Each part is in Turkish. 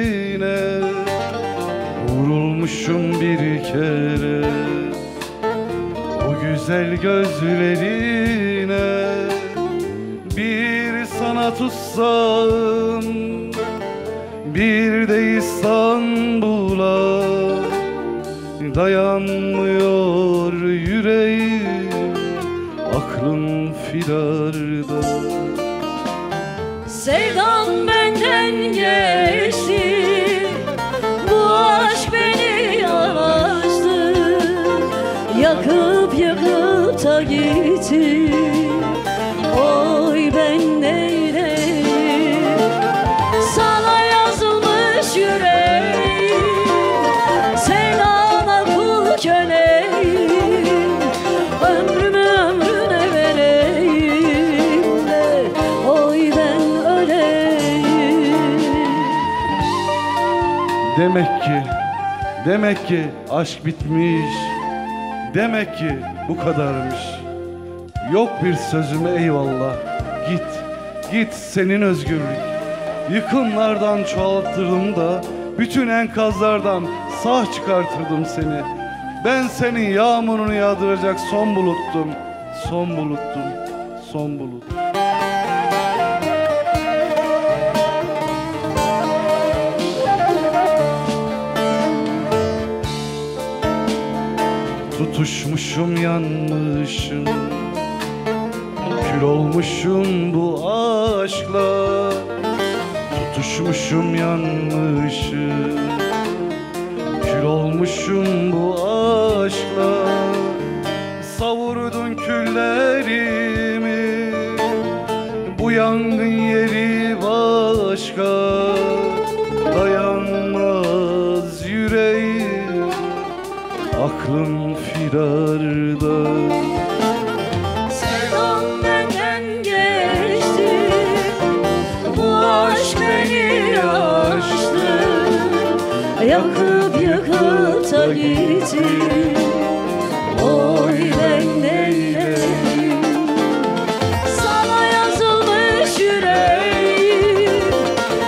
gözlerine vurulmuşum bir kere, o güzel gözlerine. Bir sana tutsam, bir de İstanbul'a, dayanmıyor yüreğim, aklım firarda. Sevdan benden geçti, bu aşk beni açtı, yakıp yakıp da gitti. Oy ben neyleyim, sana yazılmış yüreğim, sevdana kul köleyim, ömrümü ömrüne vereyim de oy ben öleyim. Demek ki aşk bitmiş, demek ki bu kadarmış. Yok bir sözüme eyvallah, git senin özgürlük. Yıkımlardan çoğaltırdım da bütün enkazlardan sağ çıkartırdım seni. Ben senin yağmurunu yağdıracak son buluttum, son bulut. Tutuşmuşum yanmışım, kül olmuşum bu aşkla. Tutuşmuşum yanmışım, kül olmuşum bu aşkla. Savurdun küllerimi, bu yangın yeri başka. Dayanmaz yüreğim, aklım firarda. Sevdam benden geçti, bu aşk beni açtı, yakıp yakıp da gitti. Oy ben neyleyim, sana yazılmış yüreğim,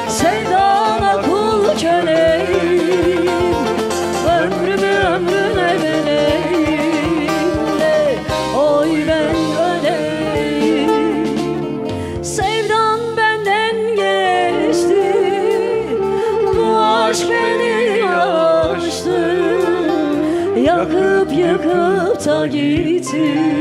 sevdana kul köleyim, ömrümü ömrüne vereyim de oy ben öleyim. Sevdan benden geçti, bu aşk beni açtı, yakıp yakıp da gitti.